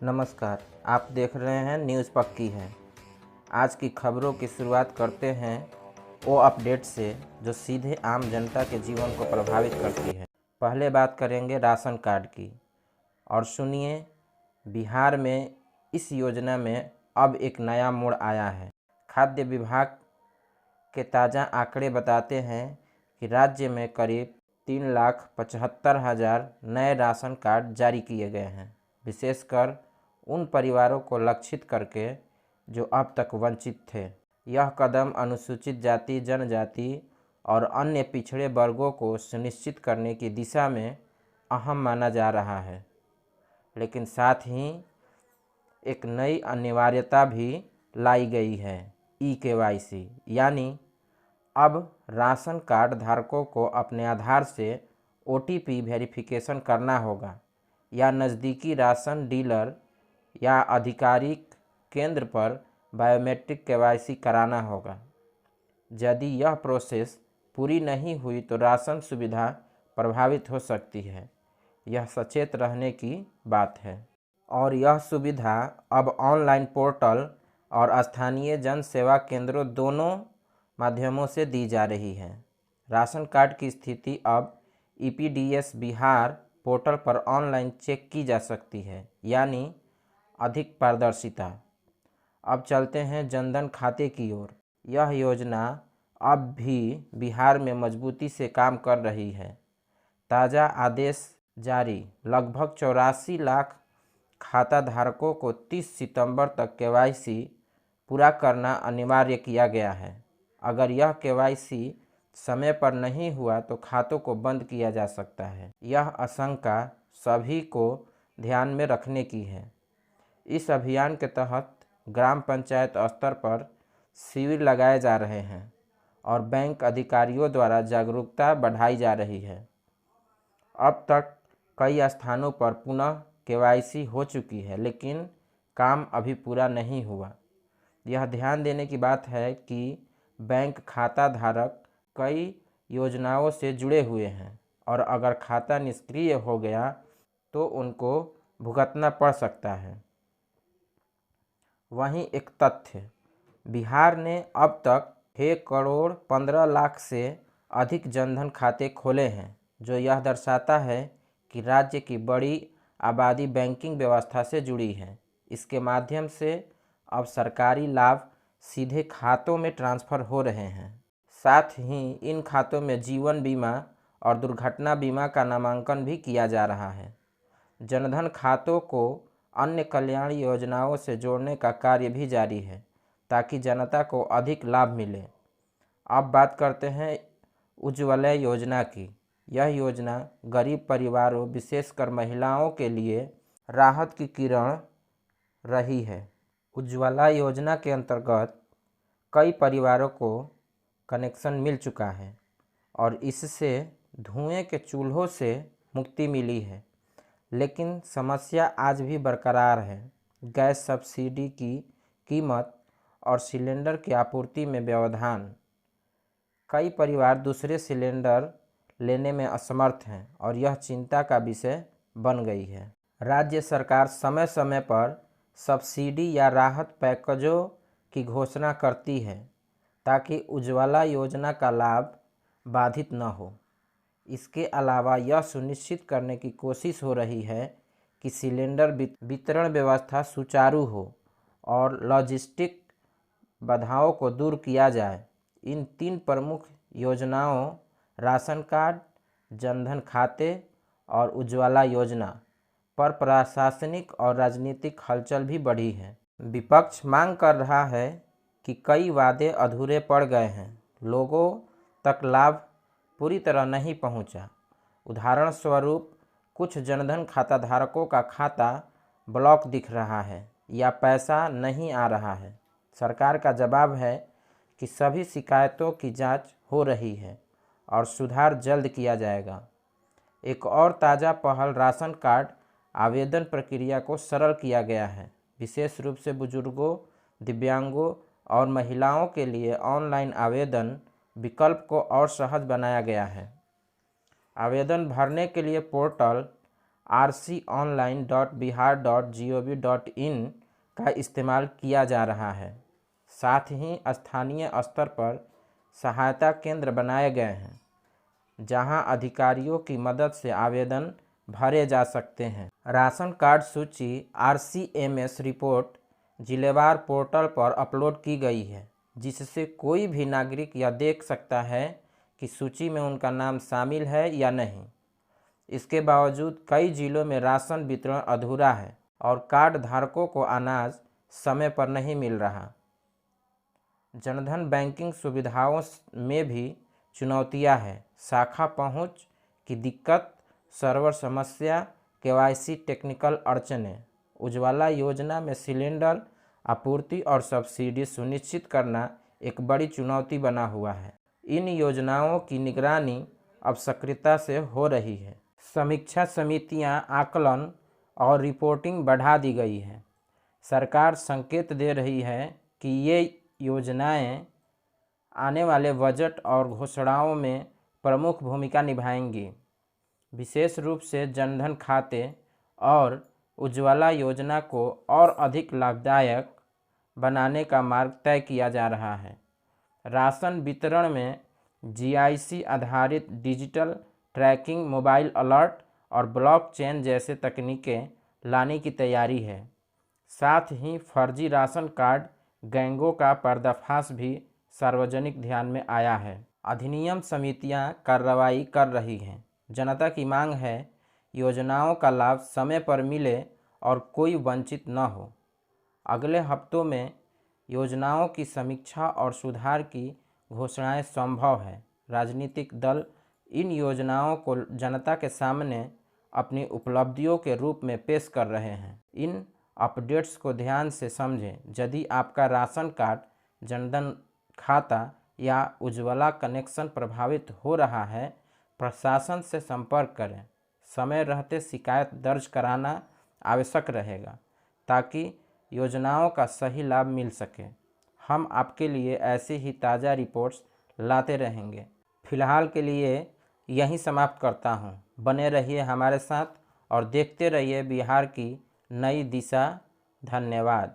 नमस्कार, आप देख रहे हैं न्यूज़ पक्की है। आज की खबरों की शुरुआत करते हैं वो अपडेट से जो सीधे आम जनता के जीवन को प्रभावित करती है। पहले बात करेंगे राशन कार्ड की और सुनिए, बिहार में इस योजना में अब एक नया मोड़ आया है। खाद्य विभाग के ताज़ा आंकड़े बताते हैं कि राज्य में करीब 3,75,000 नए राशन कार्ड जारी किए गए हैं, विशेषकर उन परिवारों को लक्षित करके जो अब तक वंचित थे। यह कदम अनुसूचित जाति, जनजाति और अन्य पिछड़े वर्गों को सुनिश्चित करने की दिशा में अहम माना जा रहा है, लेकिन साथ ही एक नई अनिवार्यता भी लाई गई है, ई-केवाईसी। यानी अब राशन कार्ड धारकों को अपने आधार से OTP वेरिफिकेशन करना होगा या नज़दीकी राशन डीलर या आधिकारिक केंद्र पर बायोमेट्रिक केवाईसी कराना होगा। यदि यह प्रोसेस पूरी नहीं हुई तो राशन सुविधा प्रभावित हो सकती है। यह सचेत रहने की बात है और यह सुविधा अब ऑनलाइन पोर्टल और स्थानीय जन सेवा केंद्रों दोनों माध्यमों से दी जा रही है। राशन कार्ड की स्थिति अब EPDS बिहार पोर्टल पर ऑनलाइन चेक की जा सकती है, यानी अधिक पारदर्शिता। अब चलते हैं जनधन खाते की ओर। यह योजना अब भी बिहार में मजबूती से काम कर रही है। ताज़ा आदेश जारी, लगभग 84 लाख खाता धारकों को 30 सितंबर तक KYC पूरा करना अनिवार्य किया गया है। अगर यह KYC समय पर नहीं हुआ तो खातों को बंद किया जा सकता है। यह आशंका सभी को ध्यान में रखने की है। इस अभियान के तहत ग्राम पंचायत स्तर पर शिविर लगाए जा रहे हैं और बैंक अधिकारियों द्वारा जागरूकता बढ़ाई जा रही है। अब तक कई स्थानों पर पुनः KYC हो चुकी है, लेकिन काम अभी पूरा नहीं हुआ। यह ध्यान देने की बात है कि बैंक खाता धारक कई योजनाओं से जुड़े हुए हैं और अगर खाता निष्क्रिय हो गया तो उनको भुगतना पड़ सकता है। वहीं एक तथ्य, बिहार ने अब तक 6,15,00,000 से अधिक जनधन खाते खोले हैं, जो यह दर्शाता है कि राज्य की बड़ी आबादी बैंकिंग व्यवस्था से जुड़ी है। इसके माध्यम से अब सरकारी लाभ सीधे खातों में ट्रांसफ़र हो रहे हैं। साथ ही इन खातों में जीवन बीमा और दुर्घटना बीमा का नामांकन भी किया जा रहा है। जनधन खातों को अन्य कल्याण योजनाओं से जोड़ने का कार्य भी जारी है ताकि जनता को अधिक लाभ मिले। अब बात करते हैं उज्ज्वला योजना की। यह योजना गरीब परिवारों, विशेषकर महिलाओं के लिए राहत की किरण रही है। उज्ज्वला योजना के अंतर्गत कई परिवारों को कनेक्शन मिल चुका है और इससे धुएं के चूल्हों से मुक्ति मिली है, लेकिन समस्या आज भी बरकरार है। गैस सब्सिडी की कीमत और सिलेंडर की आपूर्ति में व्यवधान। कई परिवार दूसरे सिलेंडर लेने में असमर्थ हैं और यह चिंता का विषय बन गई है। राज्य सरकार समय समय पर सब्सिडी या राहत पैकेजों की घोषणा करती है ताकि उज्ज्वला योजना का लाभ बाधित न हो। इसके अलावा यह सुनिश्चित करने की कोशिश हो रही है कि सिलेंडर वितरण व्यवस्था सुचारू हो और लॉजिस्टिक बाधाओं को दूर किया जाए। इन 3 प्रमुख योजनाओं राशन कार्ड, जनधन खाते और उज्ज्वला योजना पर प्रशासनिक और राजनीतिक हलचल भी बढ़ी है। विपक्ष मांग कर रहा है कि कई वादे अधूरे पड़ गए हैं, लोगों तक लाभ पूरी तरह नहीं पहुंचा। उदाहरण स्वरूप कुछ जनधन खाता धारकों का खाता ब्लॉक दिख रहा है या पैसा नहीं आ रहा है। सरकार का जवाब है कि सभी शिकायतों की जांच हो रही है और सुधार जल्द किया जाएगा। एक और ताज़ा पहल राशन कार्ड आवेदन प्रक्रिया को सरल किया गया है। विशेष रूप से बुजुर्गों, दिव्यांगों और महिलाओं के लिए ऑनलाइन आवेदन विकल्प को और सहज बनाया गया है। आवेदन भरने के लिए पोर्टल rconline.bihar.gov.in का इस्तेमाल किया जा रहा है। साथ ही स्थानीय स्तर पर सहायता केंद्र बनाए गए हैं जहां अधिकारियों की मदद से आवेदन भरे जा सकते हैं। राशन कार्ड सूची RCMS रिपोर्ट जिलेवार पोर्टल पर अपलोड की गई है, जिससे कोई भी नागरिक यह देख सकता है कि सूची में उनका नाम शामिल है या नहीं। इसके बावजूद कई जिलों में राशन वितरण अधूरा है और कार्ड धारकों को अनाज समय पर नहीं मिल रहा। जनधन बैंकिंग सुविधाओं में भी चुनौतियां हैं। शाखा पहुंच की दिक्कत, सर्वर समस्या, KYC टेक्निकल अड़चनें। उज्ज्वला योजना में सिलेंडर आपूर्ति और सब्सिडी सुनिश्चित करना एक बड़ी चुनौती बना हुआ है। इन योजनाओं की निगरानी अब सक्रियता से हो रही है। समीक्षा समितियां, आकलन और रिपोर्टिंग बढ़ा दी गई है। सरकार संकेत दे रही है कि ये योजनाएं आने वाले बजट और घोषणाओं में प्रमुख भूमिका निभाएंगी। विशेष रूप से जनधन खाते और उज्ज्वला योजना को और अधिक लाभदायक बनाने का मार्ग तय किया जा रहा है। राशन वितरण में GIS आधारित डिजिटल ट्रैकिंग, मोबाइल अलर्ट और ब्लॉकचेन जैसे तकनीकें लाने की तैयारी है। साथ ही फर्जी राशन कार्ड गैंगों का पर्दाफाश भी सार्वजनिक ध्यान में आया है। अधिनियम समितियां कार्रवाई कर रही हैं। जनता की मांग है योजनाओं का लाभ समय पर मिले और कोई वंचित न हो। अगले हफ्तों में योजनाओं की समीक्षा और सुधार की घोषणाएं संभव है। राजनीतिक दल इन योजनाओं को जनता के सामने अपनी उपलब्धियों के रूप में पेश कर रहे हैं। इन अपडेट्स को ध्यान से समझें। यदि आपका राशन कार्ड, जनधन खाता या उज्ज्वला कनेक्शन प्रभावित हो रहा है, प्रशासन से संपर्क करें। समय रहते शिकायत दर्ज कराना आवश्यक रहेगा ताकि योजनाओं का सही लाभ मिल सके। हम आपके लिए ऐसी ही ताज़ा रिपोर्ट्स लाते रहेंगे। फिलहाल के लिए यहीं समाप्त करता हूं। बने रहिए हमारे साथ और देखते रहिए बिहार की नई दिशा। धन्यवाद।